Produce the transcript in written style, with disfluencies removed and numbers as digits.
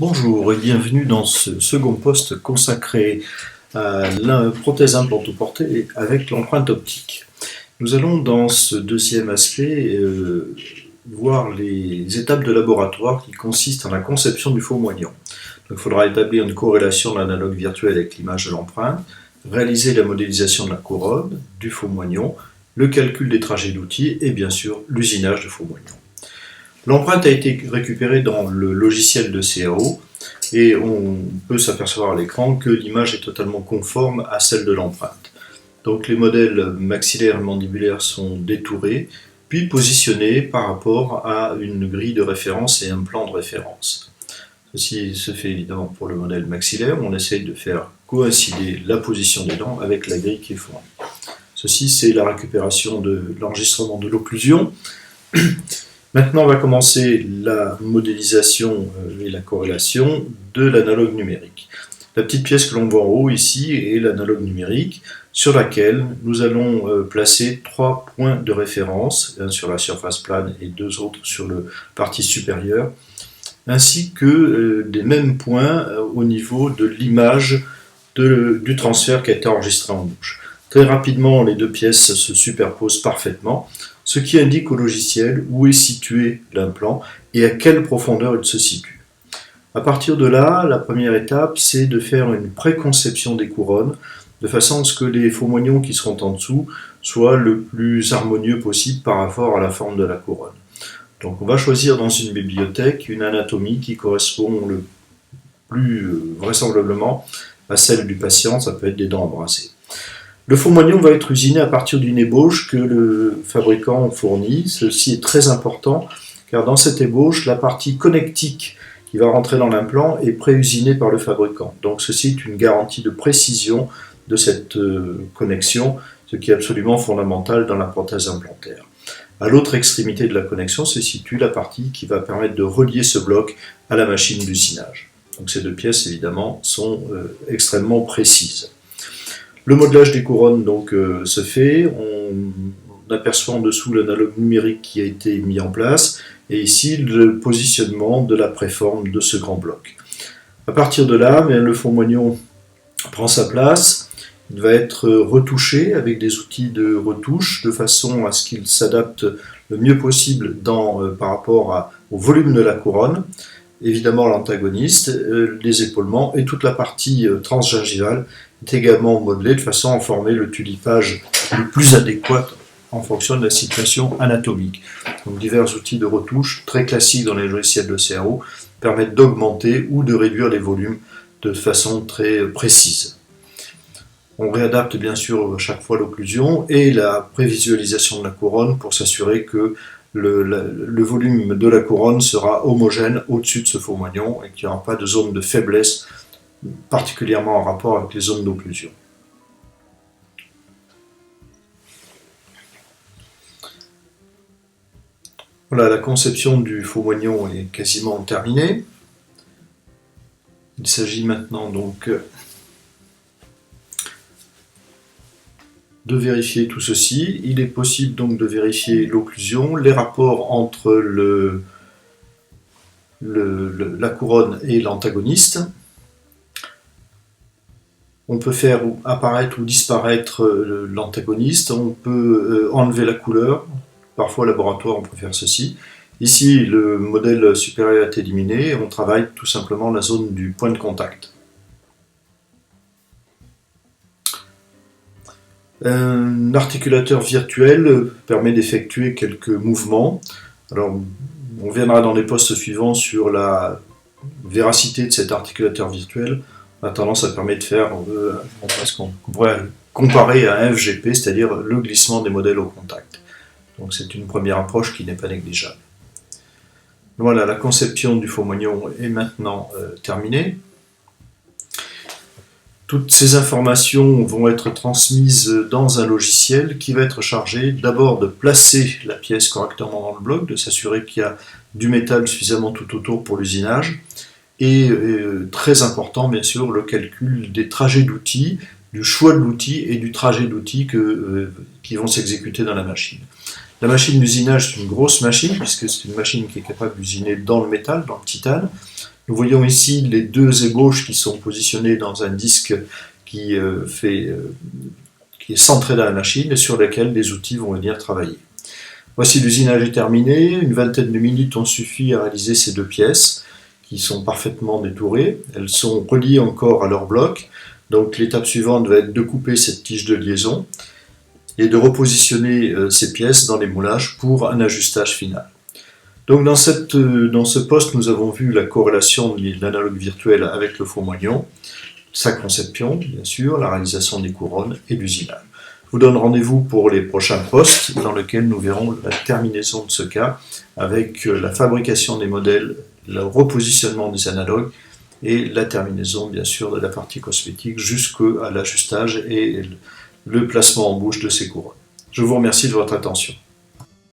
Bonjour et bienvenue dans ce second post consacré à la prothèse implantoportée avec l'empreinte optique. Nous allons dans ce deuxième aspect voir les étapes de laboratoire qui consistent en la conception du faux moignon. Donc, il faudra établir une corrélation de l'analogue virtuel avec l'image de l'empreinte, réaliser la modélisation de la couronne, du faux moignon, le calcul des trajets d'outils et bien sûr l'usinage de faux moignons. L'empreinte a été récupérée dans le logiciel de CAO et on peut s'apercevoir à l'écran que l'image est totalement conforme à celle de l'empreinte. Donc les modèles maxillaires et mandibulaires sont détourés, puis positionnés par rapport à une grille de référence et un plan de référence. Ceci se fait évidemment pour le modèle maxillaire, on essaye de faire coïncider la position des dents avec la grille qui est fournie. Ceci, c'est la récupération de l'enregistrement de l'occlusion. Maintenant, on va commencer la modélisation et la corrélation de l'analogue numérique. La petite pièce que l'on voit en haut ici est l'analogue numérique sur laquelle nous allons placer 3 points de référence, un sur la surface plane et 2 autres sur la partie supérieure, ainsi que des mêmes points au niveau de l'image du transfert qui a été enregistré en bouche. Très rapidement, les deux pièces se superposent parfaitement, ce qui indique au logiciel où est situé l'implant et à quelle profondeur il se situe. À partir de là, la première étape, c'est de faire une préconception des couronnes, de façon à ce que les faux moignons qui seront en dessous soient le plus harmonieux possible par rapport à la forme de la couronne. Donc on va choisir dans une bibliothèque une anatomie qui correspond le plus vraisemblablement à celle du patient, ça peut être des dents embrassées. Le faux moignon va être usiné à partir d'une ébauche que le fabricant fournit. Ceci est très important car dans cette ébauche, la partie connectique qui va rentrer dans l'implant est pré-usinée par le fabricant. Donc ceci est une garantie de précision de cette connexion, ce qui est absolument fondamental dans la prothèse implantaire. À l'autre extrémité de la connexion se situe la partie qui va permettre de relier ce bloc à la machine d'usinage. Donc ces deux pièces évidemment sont extrêmement précises. Le modelage des couronnes donc se fait, on aperçoit en dessous l'analogue numérique qui a été mis en place et ici le positionnement de la préforme de ce grand bloc. À partir de là, le faux moignon prend sa place, il va être retouché avec des outils de retouche de façon à ce qu'il s'adapte le mieux possible par rapport au volume de la couronne. Évidemment l'antagoniste, les épaulements et toute la partie transgingivale est également modelée de façon à former le tulipage le plus adéquat en fonction de la situation anatomique. Donc divers outils de retouche très classiques dans les logiciels de CAO permettent d'augmenter ou de réduire les volumes de façon très précise. On réadapte bien sûr chaque fois l'occlusion et la prévisualisation de la couronne pour s'assurer que le volume de la couronne sera homogène au-dessus de ce faux moignon et qu'il n'y aura pas de zone de faiblesse, particulièrement en rapport avec les zones d'occlusion. Voilà, la conception du faux moignon est quasiment terminée. Il s'agit maintenant donc de vérifier tout ceci. Il est possible donc de vérifier l'occlusion, les rapports entre la couronne et l'antagoniste. On peut faire apparaître ou disparaître l'antagoniste, on peut enlever la couleur, parfois au laboratoire on peut faire ceci. Ici le modèle supérieur est éliminé, on travaille tout simplement la zone du point de contact. Un articulateur virtuel permet d'effectuer quelques mouvements. Alors, on viendra dans les postes suivants sur la véracité de cet articulateur virtuel. En attendant, ça permet de faire ce qu'on pourrait comparer à un FGP, c'est-à-dire le glissement des modèles au contact. Donc c'est une première approche qui n'est pas négligeable. Voilà, la conception du faux moignon est maintenant terminée. Toutes ces informations vont être transmises dans un logiciel qui va être chargé d'abord de placer la pièce correctement dans le bloc, de s'assurer qu'il y a du métal suffisamment tout autour pour l'usinage, et très important bien sûr le calcul des trajets d'outils, du choix de l'outil et du trajet d'outils qui vont s'exécuter dans la machine. La machine d'usinage, c'est une grosse machine, puisque c'est une machine qui est capable d'usiner dans le métal, dans le titane. Nous voyons ici les deux ébauches qui sont positionnées dans un disque qui, qui est centré dans la machine et sur lequel les outils vont venir travailler. Voici l'usinage est terminé, une vingtaine de minutes ont suffi à réaliser ces deux pièces qui sont parfaitement détourées. Elles sont reliées encore à leur bloc, donc l'étape suivante va être de couper cette tige de liaison et de repositionner ces pièces dans les moulages pour un ajustage final. Donc dans ce poste, nous avons vu la corrélation de l'analogue virtuel avec le faux moignon, sa conception, bien sûr, la réalisation des couronnes et l'usinage. Je vous donne rendez-vous pour les prochains postes dans lesquels nous verrons la terminaison de ce cas avec la fabrication des modèles, le repositionnement des analogues et la terminaison, bien sûr, de la partie cosmétique jusqu'à l'ajustage et le placement en bouche de ces couronnes. Je vous remercie de votre attention.